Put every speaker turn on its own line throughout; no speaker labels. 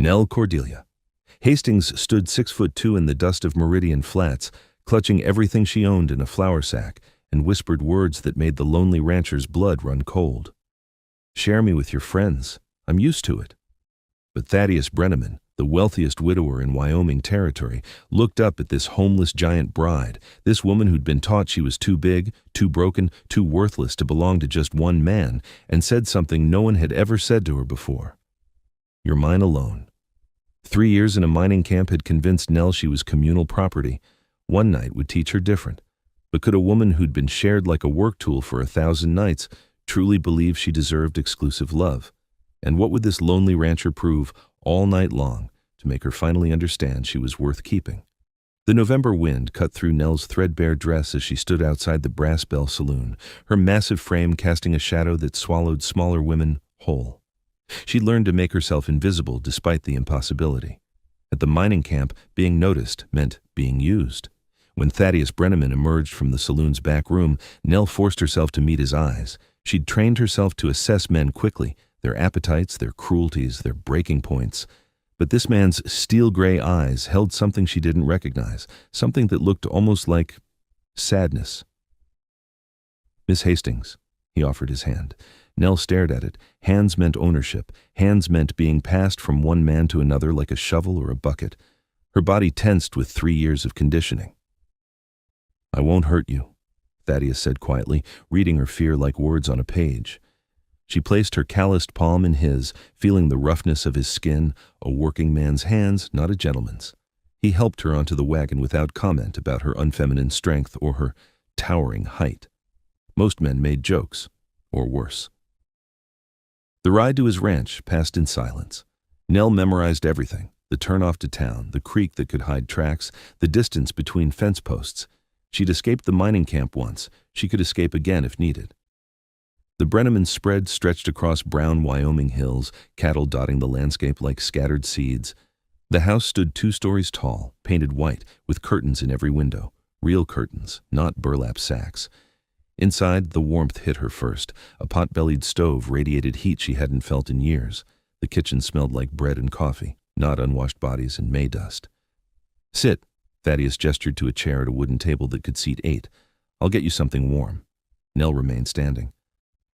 Nell Cordelia. Hastings stood 6'2" in the dust of Meridian Flats, clutching everything she owned in a flour sack, and whispered words that made the lonely rancher's blood run cold. "Share me with your friends. I'm used to it." But Thaddeus Brenneman, the wealthiest widower in Wyoming territory, looked up at this homeless giant bride, this woman who'd been taught she was too big, too broken, too worthless to belong to just one man, and said something no one had ever said to her before. "You're mine alone." 3 years in a mining camp had convinced Nell she was communal property. One night would teach her different. But could a woman who'd been shared like a work tool for 1,000 nights truly believe she deserved exclusive love? And what would this lonely rancher prove all night long to make her finally understand she was worth keeping? The November wind cut through Nell's threadbare dress as she stood outside the Brass Bell Saloon, her massive frame casting a shadow that swallowed smaller women whole. She'd learned to make herself invisible despite the impossibility. At the mining camp, being noticed meant being used. When Thaddeus Brenneman emerged from the saloon's back room, Nell forced herself to meet his eyes. She'd trained herself to assess men quickly, their appetites, their cruelties, their breaking points. But this man's steel-gray eyes held something she didn't recognize, something that looked almost like sadness. "Miss Hastings," he offered his hand. Nell stared at it. Hands meant ownership. Hands meant being passed from one man to another like a shovel or a bucket. Her body tensed with 3 years of conditioning. "I won't hurt you," Thaddeus said quietly, reading her fear like words on a page. She placed her calloused palm in his, feeling the roughness of his skin, a working man's hands, not a gentleman's. He helped her onto the wagon without comment about her unfeminine strength or her towering height. Most men made jokes, or worse. The ride to his ranch passed in silence. Nell memorized everything: the turnoff to town, the creek that could hide tracks, the distance between fence posts. She'd escaped the mining camp once. She could escape again if needed. The Brenneman spread stretched across brown Wyoming hills, cattle dotting the landscape like scattered seeds. The house stood 2 stories tall, painted white, with curtains in every window. Real curtains, not burlap sacks. Inside, the warmth hit her first. A pot-bellied stove radiated heat she hadn't felt in years. The kitchen smelled like bread and coffee, not unwashed bodies and May dust. "Sit," Thaddeus gestured to a chair at a wooden table that could seat 8. "I'll get you something warm." Nell remained standing.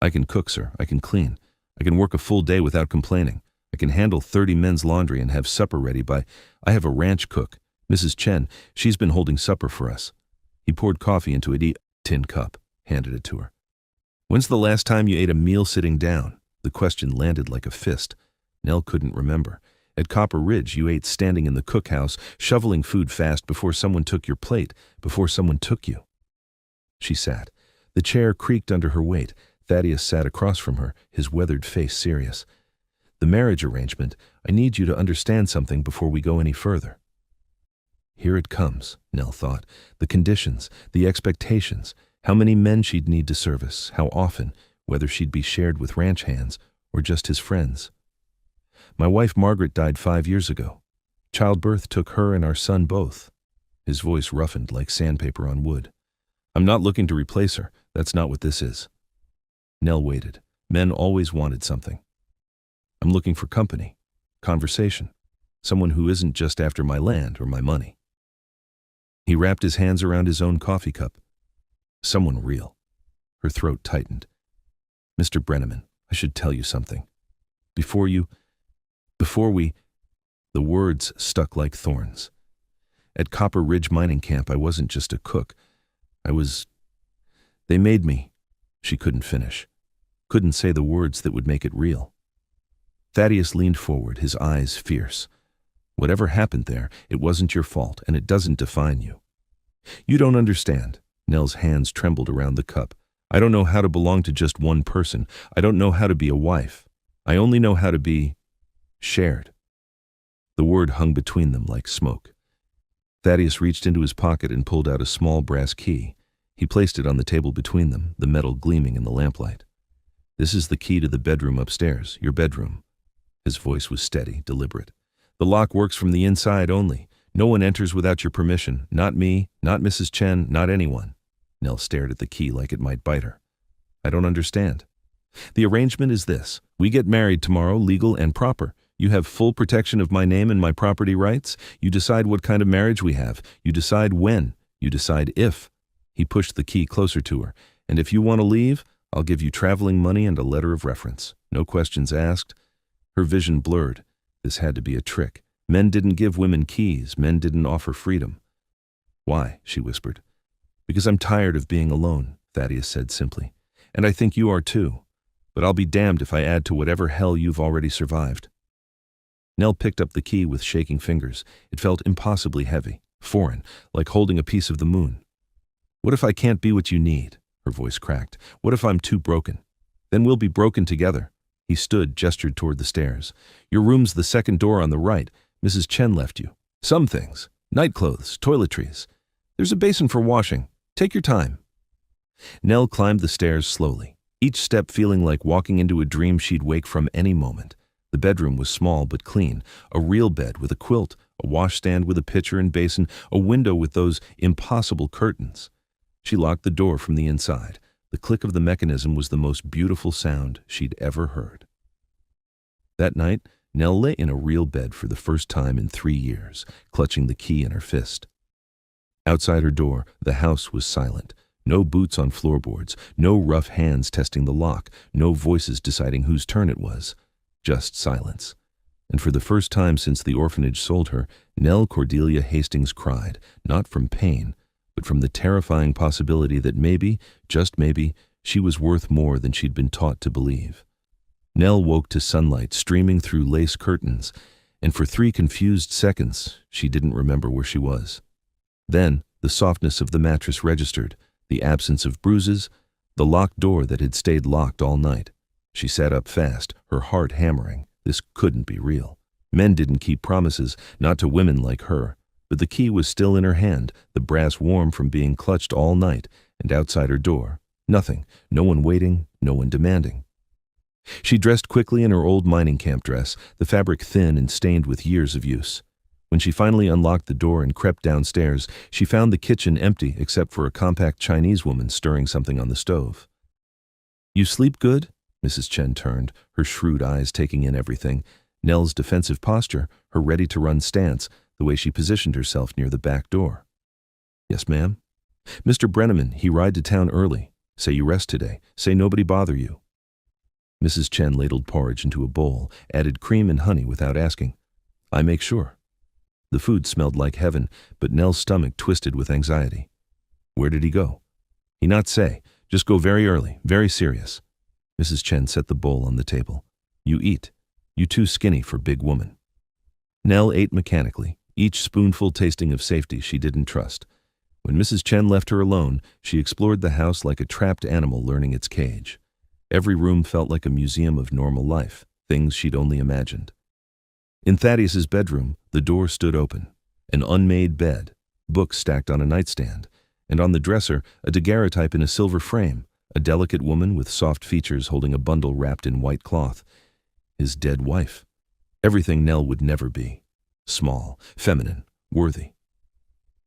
"I can cook, sir. I can clean. I can work a full day without complaining. I can handle 30 men's laundry and have supper ready by... I have a ranch cook, Mrs. Chen. She's been holding supper for us." He poured coffee into a tin cup, handed it to her. "When's the last time you ate a meal sitting down?" The question landed like a fist. Nell couldn't remember. At Copper Ridge, you ate standing in the cookhouse, shoveling food fast before someone took your plate, before someone took you. She sat. The chair creaked under her weight. Thaddeus sat across from her, his weathered face serious. "The marriage arrangement, I need you to understand something before we go any further." Here it comes, Nell thought. The conditions, the expectations, how many men she'd need to service, how often, whether she'd be shared with ranch hands or just his friends. "My wife Margaret died 5 years ago. Childbirth took her and our son both." His voice roughened like sandpaper on wood. "I'm not looking to replace her. That's not what this is." Nell waited. Men always wanted something. "I'm looking for company, conversation, someone who isn't just after my land or my money." He wrapped his hands around his own coffee cup. "Someone real." Her throat tightened. "Mr. Brenneman, I should tell you something. Before we..." The words stuck like thorns. "At Copper Ridge Mining Camp, I wasn't just a cook. They made me..." She couldn't finish. Couldn't say the words that would make it real. Thaddeus leaned forward, his eyes fierce. "Whatever happened there, it wasn't your fault, and it doesn't define you." "You don't understand." Nell's hands trembled around the cup. "I don't know how to belong to just one person. I don't know how to be a wife. I only know how to be... shared." The word hung between them like smoke. Thaddeus reached into his pocket and pulled out a small brass key. He placed it on the table between them, the metal gleaming in the lamplight. "This is the key to the bedroom upstairs, your bedroom." His voice was steady, deliberate. "The lock works from the inside only. No one enters without your permission. Not me, not Mrs. Chen, not anyone." Nell stared at the key like it might bite her. "I don't understand." "The arrangement is this. We get married tomorrow, legal and proper. You have full protection of my name and my property rights. You decide what kind of marriage we have. You decide when. You decide if. He pushed the key closer to her. And if you want to leave, I'll give you traveling money and a letter of reference. No questions asked. Her vision blurred. This had to be a trick. Men didn't give women keys. Men didn't offer freedom. Why? She whispered. Because I'm tired of being alone, Thaddeus said simply. And I think you are too. But I'll be damned if I add to whatever hell you've already survived. Nell picked up the key with shaking fingers. It felt impossibly heavy, foreign, like holding a piece of the moon. What if I can't be what you need? Her voice cracked. What if I'm too broken? Then we'll be broken together. He stood, gestured toward the stairs. Your room's the second door on the right. Mrs. Chen left you. Some things. Nightclothes, toiletries. There's a basin for washing. Take your time. Nell climbed the stairs slowly, each step feeling like walking into a dream she'd wake from any moment. The bedroom was small but clean, a real bed with a quilt, a washstand with a pitcher and basin, a window with those impossible curtains. She locked the door from the inside. The click of the mechanism was the most beautiful sound she'd ever heard. That night, Nell lay in a real bed for the first time in 3 years, clutching the key in her fist. Outside her door, the house was silent. No boots on floorboards, no rough hands testing the lock, no voices deciding whose turn it was. Just silence. And for the first time since the orphanage sold her, Nell Cordelia Hastings cried, not from pain, but from the terrifying possibility that maybe, just maybe, she was worth more than she'd been taught to believe. Nell woke to sunlight streaming through lace curtains, and for 3 confused seconds, she didn't remember where she was. Then, the softness of the mattress registered, the absence of bruises, the locked door that had stayed locked all night. She sat up fast, her heart hammering. This couldn't be real. Men didn't keep promises, not to women like her. But the key was still in her hand, the brass warm from being clutched all night, and outside her door, nothing, no one waiting, no one demanding. She dressed quickly in her old mining camp dress, the fabric thin and stained with years of use. When she finally unlocked the door and crept downstairs, she found the kitchen empty except for a compact Chinese woman stirring something on the stove. You sleep good? Mrs. Chen turned, her shrewd eyes taking in everything. Nell's defensive posture, her ready-to-run stance, the way she positioned herself near the back door. Yes, ma'am. Mr. Brenneman, he ride to town early. Say you rest today. Say nobody bother you. Mrs. Chen ladled porridge into a bowl, added cream and honey without asking. I make sure. The food smelled like heaven, but Nell's stomach twisted with anxiety. Where did he go? He not say. Just go very early, very serious. Mrs. Chen set the bowl on the table. You eat. You too skinny for big woman. Nell ate mechanically, each spoonful tasting of safety she didn't trust. When Mrs. Chen left her alone, she explored the house like a trapped animal learning its cage. Every room felt like a museum of normal life, things she'd only imagined. In Thaddeus's bedroom, the door stood open. An unmade bed, books stacked on a nightstand, and on the dresser, a daguerreotype in a silver frame, a delicate woman with soft features holding a bundle wrapped in white cloth. His dead wife. Everything Nell would never be. Small, feminine, worthy.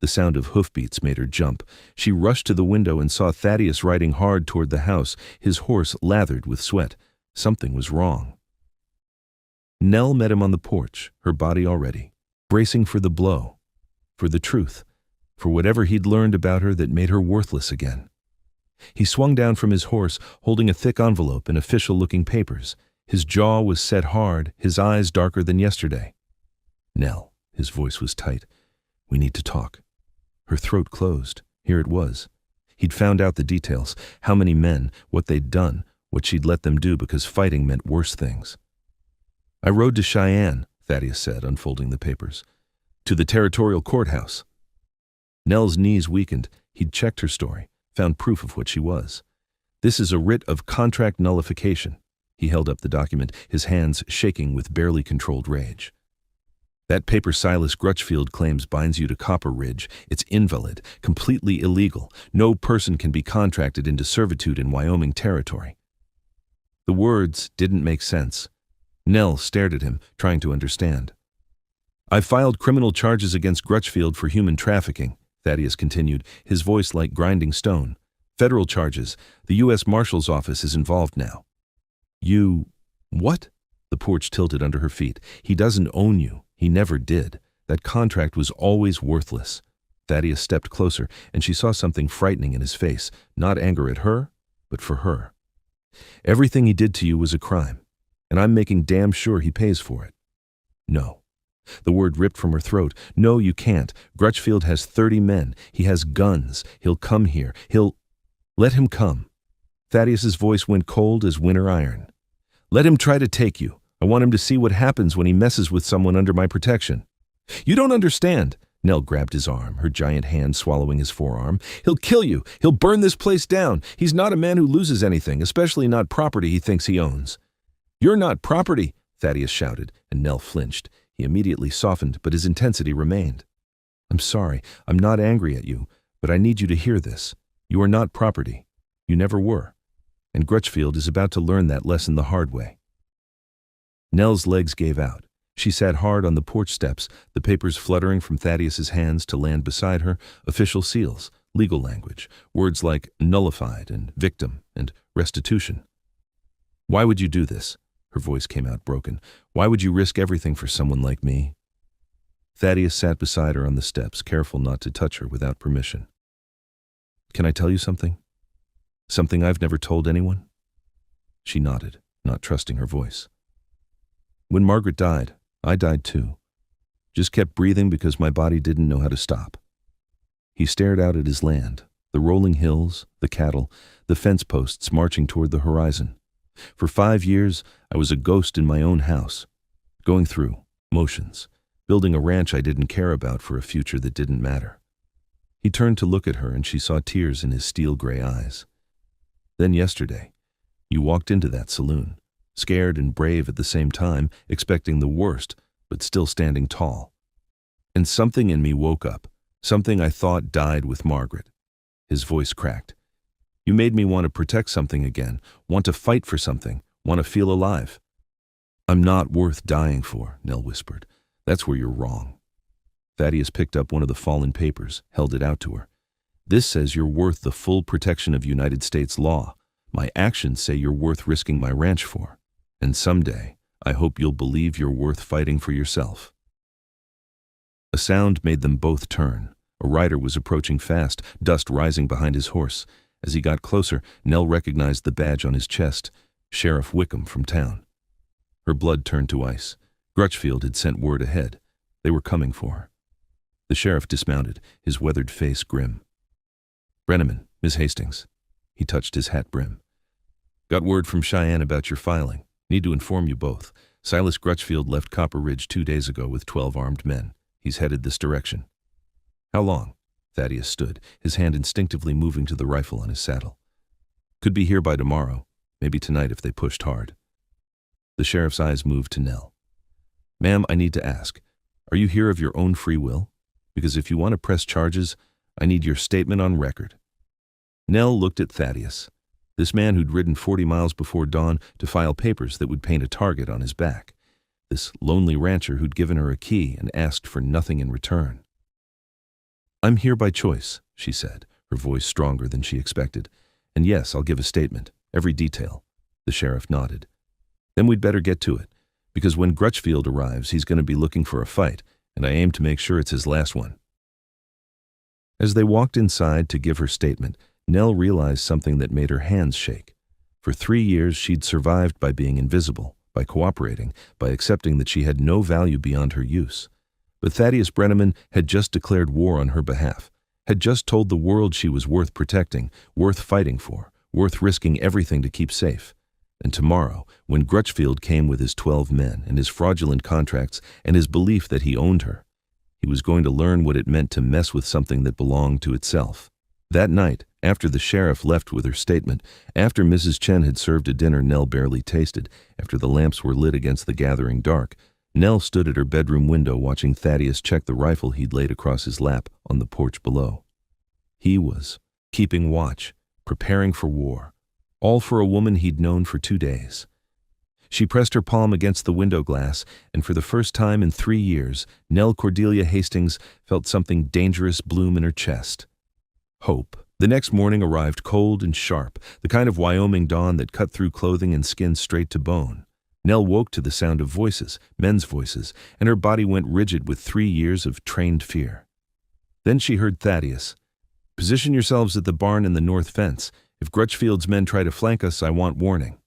The sound of hoofbeats made her jump. She rushed to the window and saw Thaddeus riding hard toward the house, his horse lathered with sweat. Something was wrong. Nell met him on the porch, her body all ready, bracing for the blow, for the truth, for whatever he'd learned about her that made her worthless again. He swung down from his horse, holding a thick envelope and official-looking papers. His jaw was set hard, his eyes darker than yesterday. Nell, his voice was tight. We need to talk. Her throat closed. Here it was. He'd found out the details, how many men, what they'd done, what she'd let them do because fighting meant worse things. I rode to Cheyenne, Thaddeus said, unfolding the papers. To the territorial courthouse. Nell's knees weakened. He'd checked her story, found proof of what she was. This is a writ of contract nullification. He held up the document, his hands shaking with barely controlled rage. That paper Silas Crutchfield claims binds you to Copper Ridge. It's invalid, completely illegal. No person can be contracted into servitude in Wyoming territory. The words didn't make sense. Nell stared at him, trying to understand. I filed criminal charges against Crutchfield for human trafficking, Thaddeus continued, his voice like grinding stone. Federal charges. The U.S. Marshal's office is involved now. You... what? The porch tilted under her feet. He doesn't own you. He never did. That contract was always worthless. Thaddeus stepped closer, and she saw something frightening in his face, not anger at her, but for her. Everything he did to you was a crime, and I'm making damn sure he pays for it. No. The word ripped from her throat. No, you can't. Crutchfield has 30 men. He has guns. He'll come here. Let him come. Thaddeus's voice went cold as winter iron. Let him try to take you. I want him to see what happens when he messes with someone under my protection. You don't understand. Nell grabbed his arm, her giant hand swallowing his forearm. He'll kill you. He'll burn this place down. He's not a man who loses anything, especially not property he thinks he owns. You're not property, Thaddeus shouted, and Nell flinched. He immediately softened, but his intensity remained. I'm sorry. I'm not angry at you, but I need you to hear this. You are not property. You never were. And Crutchfield is about to learn that lesson the hard way. Nell's legs gave out. She sat hard on the porch steps, the papers fluttering from Thaddeus's hands to land beside her, official seals, legal language, words like nullified and victim and restitution. Why would you do this? Her voice came out broken. Why would you risk everything for someone like me? Thaddeus sat beside her on the steps, careful not to touch her without permission. Can I tell you something? Something I've never told anyone? She nodded, not trusting her voice. When Margaret died, I died too. Just kept breathing because my body didn't know how to stop. He stared out at his land, the rolling hills, the cattle, the fence posts marching toward the horizon. For 5 years, I was a ghost in my own house, going through motions, building a ranch I didn't care about for a future that didn't matter. He turned to look at her, and she saw tears in his steel-gray eyes. Then yesterday, you walked into that saloon, scared and brave at the same time, expecting the worst, but still standing tall. And something in me woke up, something I thought died with Margaret. His voice cracked. You made me want to protect something again, want to fight for something, want to feel alive. I'm not worth dying for, Nell whispered. That's where you're wrong. Thaddeus picked up one of the fallen papers, held it out to her. This says you're worth the full protection of United States law. My actions say you're worth risking my ranch for. And someday, I hope you'll believe you're worth fighting for yourself. A sound made them both turn. A rider was approaching fast, dust rising behind his horse. As he got closer, Nell recognized the badge on his chest, Sheriff Wickham from town. Her blood turned to ice. Crutchfield had sent word ahead. They were coming for her. The sheriff dismounted, his weathered face grim. Brenneman, Miss Hastings. He touched his hat brim. Got word from Cheyenne about your filing. Need to inform you both. Silas Crutchfield left Copper Ridge 2 days ago with 12 armed men. He's headed this direction. How long? Thaddeus stood, his hand instinctively moving to the rifle on his saddle. Could be here by tomorrow, maybe tonight if they pushed hard. The sheriff's eyes moved to Nell. Ma'am, I need to ask, are you here of your own free will? Because if you want to press charges, I need your statement on record. Nell looked at Thaddeus, this man who'd ridden 40 miles before dawn to file papers that would paint a target on his back. This lonely rancher who'd given her a key and asked for nothing in return. I'm here by choice, she said, her voice stronger than she expected. And yes, I'll give a statement, every detail. The sheriff nodded. Then we'd better get to it, because when Crutchfield arrives, he's going to be looking for a fight, and I aim to make sure it's his last one. As they walked inside to give her statement, Nell realized something that made her hands shake. For 3 years, she'd survived by being invisible, by cooperating, by accepting that she had no value beyond her use. But Thaddeus Brenneman had just declared war on her behalf, had just told the world she was worth protecting, worth fighting for, worth risking everything to keep safe. And tomorrow, when Crutchfield came with his 12 men and his fraudulent contracts and his belief that he owned her, he was going to learn what it meant to mess with something that belonged to itself. That night, after the sheriff left with her statement, after Mrs. Chen had served a dinner Nell barely tasted, after the lamps were lit against the gathering dark, Nell stood at her bedroom window watching Thaddeus check the rifle he'd laid across his lap on the porch below. He was keeping watch, preparing for war, all for a woman he'd known for 2 days. She pressed her palm against the window glass, and for the first time in 3 years, Nell Cordelia Hastings felt something dangerous bloom in her chest. Hope. The next morning arrived cold and sharp, the kind of Wyoming dawn that cut through clothing and skin straight to bone. Nell woke to the sound of voices, men's voices, and her body went rigid with 3 years of trained fear. Then she heard Thaddeus. "Position yourselves at the barn in the north fence. If Crutchfield's men try to flank us, I want warning."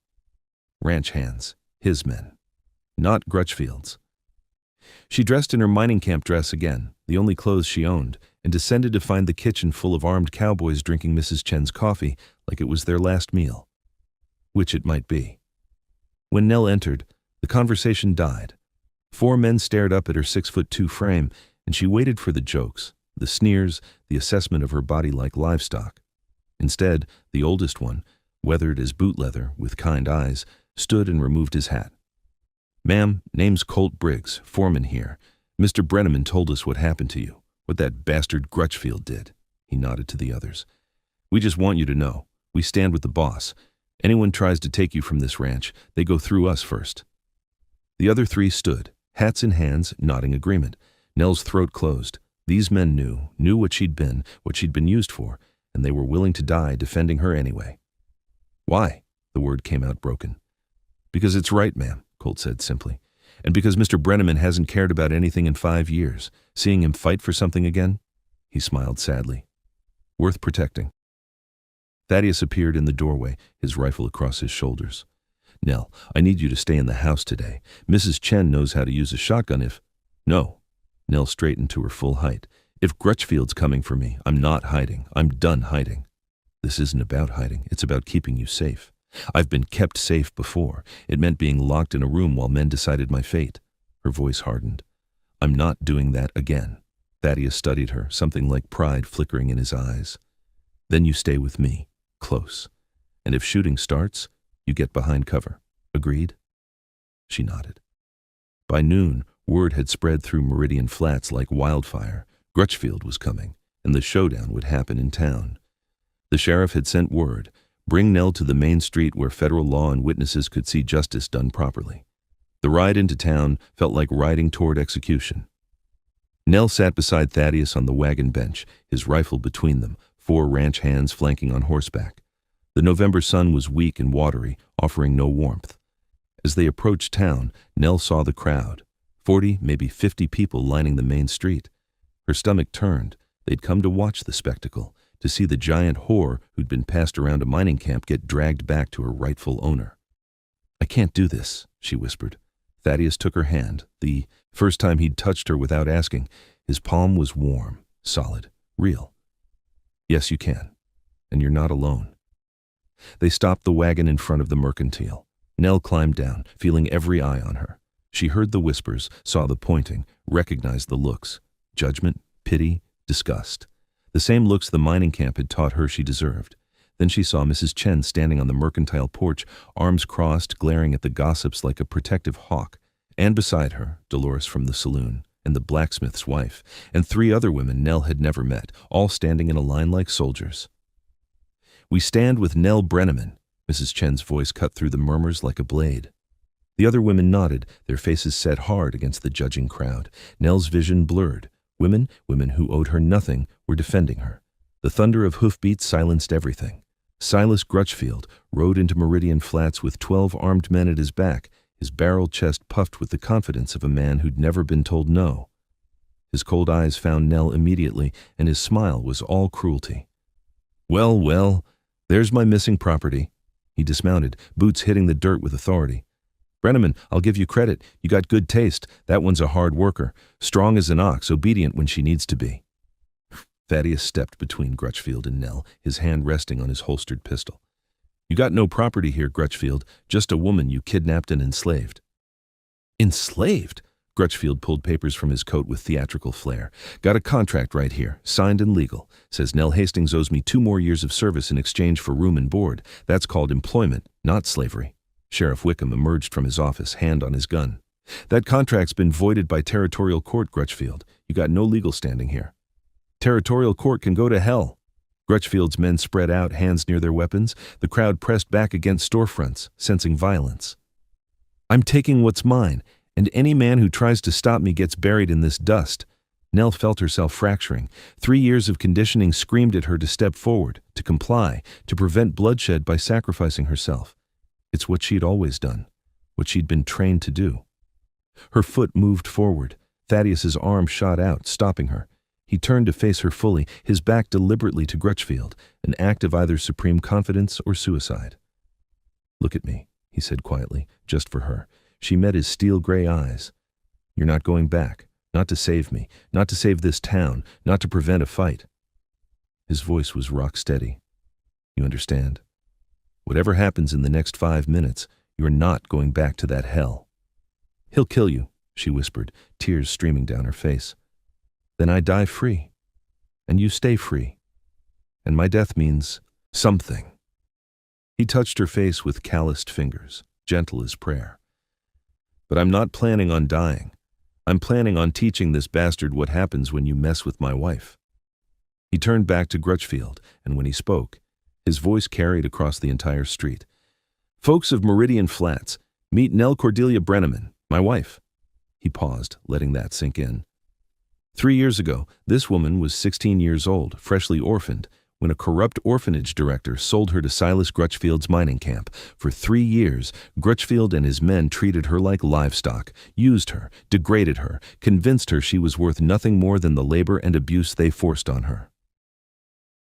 Ranch hands, his men, not Crutchfield's. She dressed in her mining camp dress again, the only clothes she owned, and descended to find the kitchen full of armed cowboys drinking Mrs. Chen's coffee like it was their last meal. Which it might be. When Nell entered, the conversation died. 4 men stared up at her 6'2" frame, and she waited for the jokes, the sneers, the assessment of her body like livestock. Instead, the oldest one, weathered as boot leather, with kind eyes, stood and removed his hat. "Ma'am, name's Colt Briggs, foreman here. Mr. Brenneman told us what happened to you, what that bastard Crutchfield did." He nodded to the others. "We just want you to know, we stand with the boss. Anyone tries to take you from this ranch, they go through us first." The other 3 stood, hats in hands, nodding agreement. Nell's throat closed. These men knew what she'd been used for, and they were willing to die defending her anyway. "Why?" The word came out broken. "Because it's right, ma'am," Colt said simply. "And because Mr. Brenneman hasn't cared about anything in 5 years. Seeing him fight for something again?" He smiled sadly. "Worth protecting." Thaddeus appeared in the doorway, his rifle across his shoulders. "Nell, I need you to stay in the house today. Mrs. Chen knows how to use a shotgun if—" "No." Nell straightened to her full height. "If Crutchfield's coming for me, I'm not hiding. I'm done hiding. This isn't about hiding. It's about keeping you safe. I've been kept safe before. It meant being locked in a room while men decided my fate." Her voice hardened. "I'm not doing that again." Thaddeus studied her, something like pride flickering in his eyes. "Then you stay with me, close. And if shooting starts, you get behind cover. Agreed?" She nodded. By noon, word had spread through Meridian Flats like wildfire. Crutchfield was coming, and the showdown would happen in town. The sheriff had sent word, bring Nell to the main street where federal law and witnesses could see justice done properly. The ride into town felt like riding toward execution. Nell sat beside Thaddeus on the wagon bench, his rifle between them, 4 ranch hands flanking on horseback. The November sun was weak and watery, offering no warmth. As they approached town, Nell saw the crowd, 40, maybe 50 people lining the main street. Her stomach turned. They'd come to watch the spectacle, to see the giant whore who'd been passed around a mining camp get dragged back to her rightful owner. "I can't do this," she whispered. Thaddeus took her hand, the first time he'd touched her without asking. His palm was warm, solid, real. "Yes, you can. And you're not alone." They stopped the wagon in front of the mercantile. Nell climbed down, feeling every eye on her. She heard the whispers, saw the pointing, recognized the looks. Judgment, pity, disgust. The same looks the mining camp had taught her she deserved. Then she saw Mrs. Chen standing on the mercantile porch, arms crossed, glaring at the gossips like a protective hawk. And beside her, Dolores from the saloon, and the blacksmith's wife, and 3 other women Nell had never met, all standing in a line like soldiers. "We stand with Nell Brenneman," Mrs. Chen's voice cut through the murmurs like a blade. The other women nodded, their faces set hard against the judging crowd. Nell's vision blurred. Women who owed her nothing, were defending her. The thunder of hoofbeats silenced everything. Silas Crutchfield rode into Meridian Flats with 12 armed men at his back, his barrel chest puffed with the confidence of a man who'd never been told no. His cold eyes found Nell immediately, and his smile was all cruelty. Well, there's my missing property." He dismounted, boots hitting the dirt with authority. "Brenneman, I'll give you credit. You got good taste. That one's a hard worker. Strong as an ox, obedient when she needs to be." Thaddeus stepped between Crutchfield and Nell, his hand resting on his holstered pistol. "You got no property here, Crutchfield. Just a woman you kidnapped and enslaved." "Enslaved?" Crutchfield pulled papers from his coat with theatrical flair. "Got a contract right here, signed and legal. Says Nell Hastings owes me 2 more years of service in exchange for room and board. That's called employment, not slavery." Sheriff Wickham emerged from his office, hand on his gun. "That contract's been voided by territorial court, Crutchfield. You got no legal standing here." "Territorial court can go to hell." Crutchfield's men spread out, hands near their weapons. The crowd pressed back against storefronts, sensing violence. "I'm taking what's mine, and any man who tries to stop me gets buried in this dust." Nell felt herself fracturing. 3 years of conditioning screamed at her to step forward, to comply, to prevent bloodshed by sacrificing herself. It's what she'd always done. what she'd been trained to do. Her foot moved forward. Thaddeus's arm shot out, stopping her. He turned to face her fully, his back deliberately to Crutchfield, an act of either supreme confidence or suicide. "Look at me," he said quietly, just for her. She met his steel-gray eyes. "You're not going back. Not to save me. Not to save this town. Not to prevent a fight." His voice was rock steady. "You understand? Whatever happens in the next 5 minutes, you're not going back to that hell." "He'll kill you," she whispered, tears streaming down her face. "Then I die free. And you stay free. And my death means something." He touched her face with calloused fingers, gentle as prayer. "But I'm not planning on dying. I'm planning on teaching this bastard what happens when you mess with my wife." He turned back to Crutchfield, and when he spoke, his voice carried across the entire street. "Folks of Meridian Flats, meet Nell Cordelia Brenneman, my wife." He paused, letting that sink in. 3 years ago, this woman was 16 years old, freshly orphaned, when a corrupt orphanage director sold her to Silas Crutchfield's mining camp. For 3 years, Crutchfield and his men treated her like livestock, used her, degraded her, convinced her she was worth nothing more than the labor and abuse they forced on her.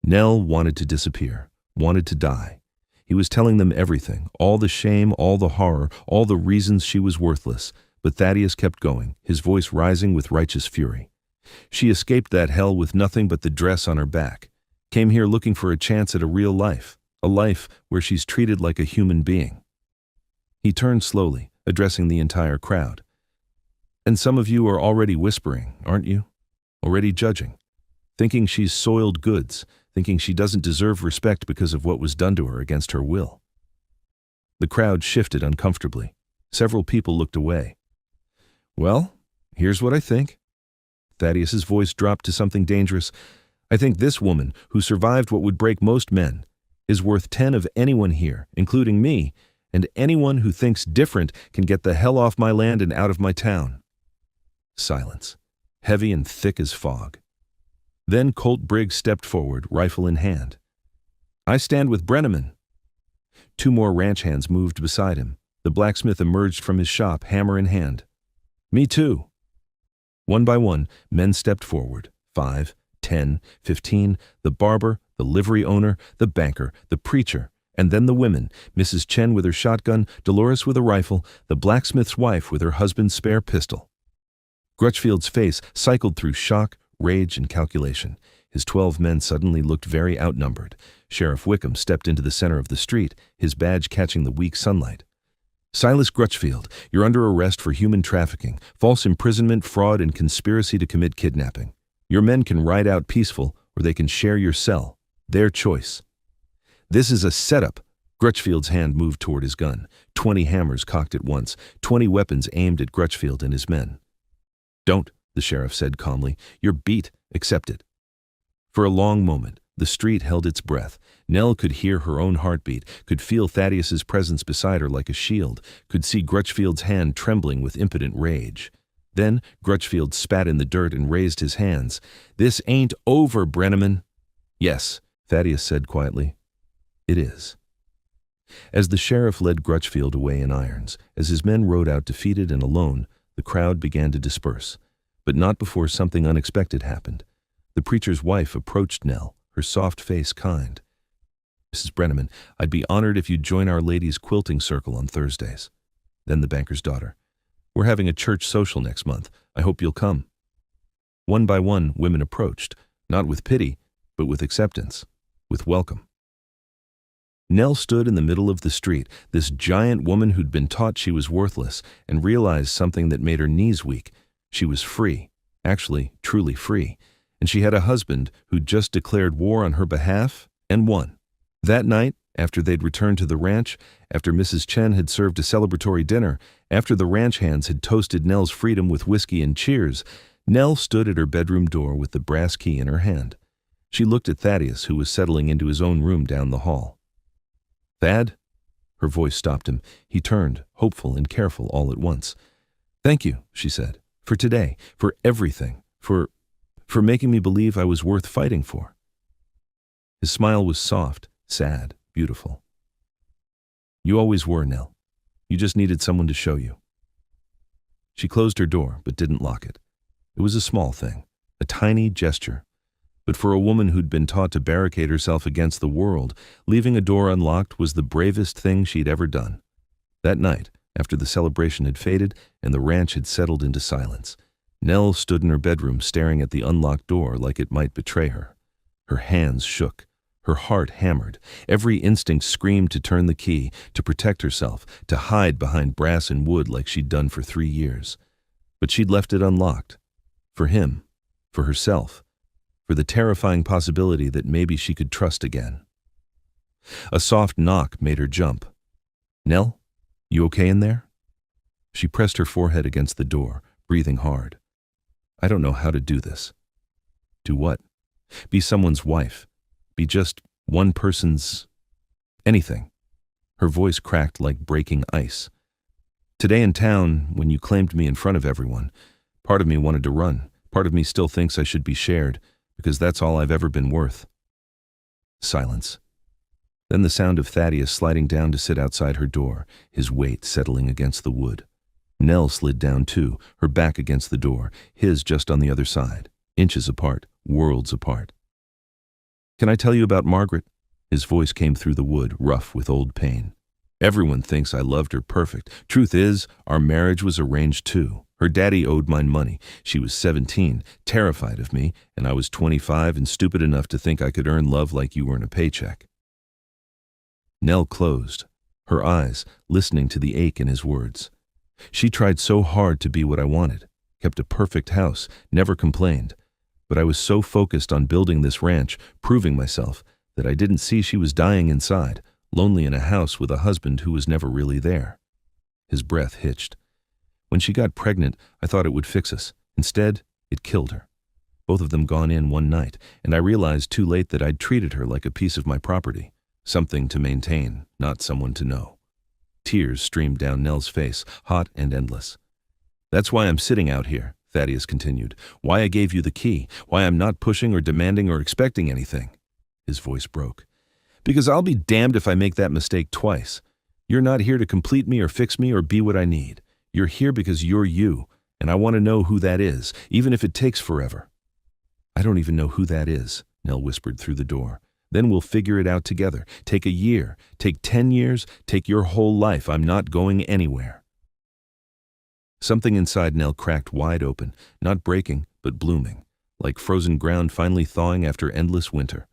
Nell wanted to disappear, wanted to die. He was telling them everything, all the shame, all the horror, all the reasons she was worthless. But Thaddeus kept going, his voice rising with righteous fury. She escaped that hell with nothing but the dress on her back. Came here looking for a chance at a real life, a life where she's treated like a human being. He turned slowly, addressing the entire crowd. "And some of you are already whispering, aren't you? Already judging. Thinking she's soiled goods, thinking she doesn't deserve respect because of what was done to her against her will." The crowd shifted uncomfortably. Several people looked away. "Well, here's what I think." Thaddeus's voice dropped to something dangerous. "I think this woman, who survived what would break most men, is worth 10 of anyone here, including me, and anyone who thinks different can get the hell off my land and out of my town." Silence, heavy and thick as fog. Then Colt Briggs stepped forward, rifle in hand. "I stand with Brenneman." 2 more ranch hands moved beside him. The blacksmith emerged from his shop, hammer in hand. "Me too." One by one, men stepped forward. 5, 10, 15, the barber, the livery owner, the banker, the preacher, and then the women, Mrs. Chen with her shotgun, Dolores with a rifle, the blacksmith's wife with her husband's spare pistol. Crutchfield's face cycled through shock, rage, and calculation. His 12 men suddenly looked very outnumbered. Sheriff Wickham stepped into the center of the street, his badge catching the weak sunlight. "Silas Crutchfield, you're under arrest for human trafficking, false imprisonment, fraud, and conspiracy to commit kidnapping. Your men can ride out peaceful, or they can share your cell. Their choice." "This is a setup." Crutchfield's hand moved toward his gun. 20 hammers cocked at once, 20 weapons aimed at Crutchfield and his men. "Don't," the sheriff said calmly. "You're beat. Accept it." For a long moment, the street held its breath. Nell could hear her own heartbeat, could feel Thaddeus's presence beside her like a shield, could see Crutchfield's hand trembling with impotent rage. Then Crutchfield spat in the dirt and raised his hands. "This ain't over, Brenneman." "Yes," Thaddeus said quietly. "It is." As the sheriff led Crutchfield away in irons, as his men rode out defeated and alone, the crowd began to disperse. But not before something unexpected happened. The preacher's wife approached Nell, her soft face kind. "Mrs. Brenneman, I'd be honored if you'd join Our Lady's quilting circle on Thursdays." Then the banker's daughter. "We're having a church social next month. I hope you'll come." One by one, women approached, not with pity, but with acceptance, with welcome. Nell stood in the middle of the street, this giant woman who'd been taught she was worthless, and realized something that made her knees weak. She was free, actually, truly free, and she had a husband who'd just declared war on her behalf and won. That night, after they'd returned to the ranch, after Mrs. Chen had served a celebratory dinner, after the ranch hands had toasted Nell's freedom with whiskey and cheers, Nell stood at her bedroom door with the brass key in her hand. She looked at Thaddeus, who was settling into his own room down the hall. "Thad?" Her voice stopped him. He turned, hopeful and careful all at once. "Thank you," she said, "for today, for everything, for making me believe I was worth fighting for." His smile was soft, sad, beautiful. "You always were, Nell. You just needed someone to show you." She closed her door, but didn't lock it. It was a small thing, a tiny gesture. But for a woman who'd been taught to barricade herself against the world, leaving a door unlocked was the bravest thing she'd ever done. That night, after the celebration had faded and the ranch had settled into silence, Nell stood in her bedroom staring at the unlocked door like it might betray her. Her hands shook. Her heart hammered. Every instinct screamed to turn the key, to protect herself, to hide behind brass and wood like she'd done for 3 years. But she'd left it unlocked. For him. For herself. For the terrifying possibility that maybe she could trust again. A soft knock made her jump. "Nell, you okay in there?" She pressed her forehead against the door, breathing hard. "I don't know how to do this." "Do what?" "Be someone's wife. Be just one person's... anything." Her voice cracked like breaking ice. "Today in town, when you claimed me in front of everyone, part of me wanted to run. Part of me still thinks I should be shared, because that's all I've ever been worth." Silence. Then the sound of Thaddeus sliding down to sit outside her door, his weight settling against the wood. Nell slid down too, her back against the door, his just on the other side, inches apart, worlds apart. "Can I tell you about Margaret?" His voice came through the wood, rough with old pain. "Everyone thinks I loved her perfect. Truth is, our marriage was arranged too. Her daddy owed mine money. She was 17, terrified of me, and I was 25 and stupid enough to think I could earn love like you earn a paycheck." Nell closed, her eyes listening to the ache in his words. She tried so hard to be what I wanted, kept a perfect house, never complained. But I was so focused on building this ranch, proving myself, that I didn't see she was dying inside, lonely in a house with a husband who was never really there. His breath hitched. "When she got pregnant, I thought it would fix us. Instead, it killed her. Both of them gone in one night, and I realized too late that I'd treated her like a piece of my property, something to maintain, not someone to know." Tears streamed down Nell's face, hot and endless. "That's why I'm sitting out here," Thaddeus continued. "Why I gave you the key, why I'm not pushing or demanding or expecting anything." His voice broke. "Because I'll be damned if I make that mistake twice. You're not here to complete me or fix me or be what I need. You're here because you're you, and I want to know who that is, even if it takes forever." "I don't even know who that is," Nell whispered through the door. "Then we'll figure it out together. Take a year, take 10 years, take your whole life. I'm not going anywhere." Something inside Nell cracked wide open, not breaking, but blooming, like frozen ground finally thawing after endless winter.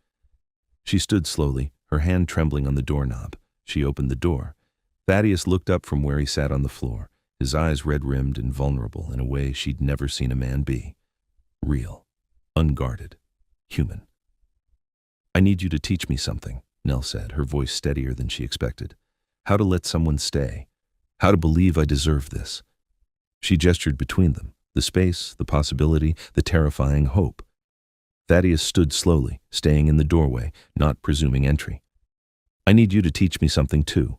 She stood slowly, her hand trembling on the doorknob. She opened the door. Thaddeus looked up from where he sat on the floor, his eyes red-rimmed and vulnerable in a way she'd never seen a man be. Real, unguarded, human. "I need you to teach me something," Nell said, her voice steadier than she expected. "How to let someone stay. How to believe I deserve this." She gestured between them, the space, the possibility, the terrifying hope. Thaddeus stood slowly, staying in the doorway, not presuming entry. "I need you to teach me something too.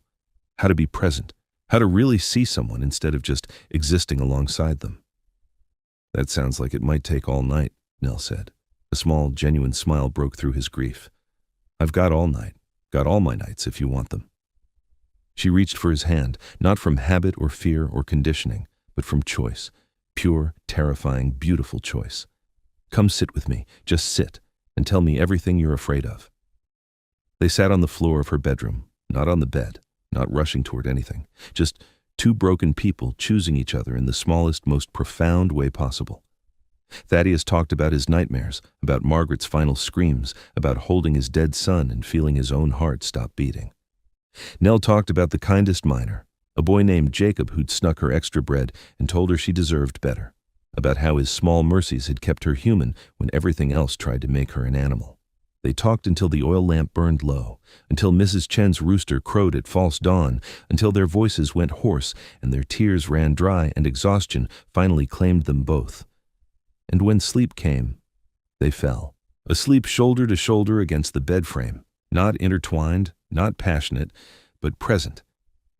How to be present. How to really see someone instead of just existing alongside them." "That sounds like it might take all night," Nell said. A small, genuine smile broke through his grief. "I've got all night. Got all my nights if you want them." She reached for his hand, not from habit or fear or conditioning, but from choice. Pure, terrifying, beautiful choice. "Come sit with me. Just sit, and tell me everything you're afraid of." They sat on the floor of her bedroom, not on the bed, not rushing toward anything. Just two broken people choosing each other in the smallest, most profound way possible. Thaddeus talked about his nightmares, about Margaret's final screams, about holding his dead son and feeling his own heart stop beating. Nell talked about the kindest miner, a boy named Jacob who'd snuck her extra bread and told her she deserved better, about how his small mercies had kept her human when everything else tried to make her an animal. They talked until the oil lamp burned low, until Mrs. Chen's rooster crowed at false dawn, until their voices went hoarse and their tears ran dry and exhaustion finally claimed them both. And when sleep came, they fell, asleep shoulder to shoulder against the bed frame, not intertwined, not passionate, but present.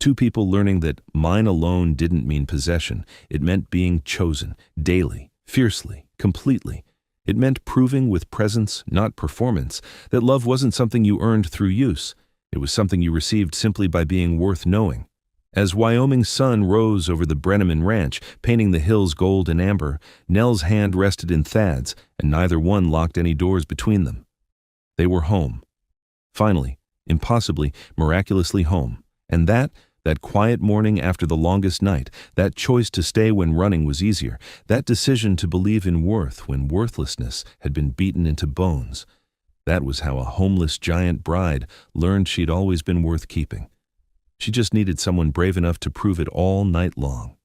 Two people learning that mine alone didn't mean possession. It meant being chosen, daily, fiercely, completely. It meant proving with presence, not performance, that love wasn't something you earned through use. It was something you received simply by being worth knowing. As Wyoming's sun rose over the Brenneman Ranch, painting the hills gold and amber, Nell's hand rested in Thad's, and neither one locked any doors between them. They were home. Finally, impossibly, miraculously home. And that quiet morning after the longest night, that choice to stay when running was easier, that decision to believe in worth when worthlessness had been beaten into bones, that was how a homeless giant bride learned she'd always been worth keeping. She just needed someone brave enough to prove it all night long.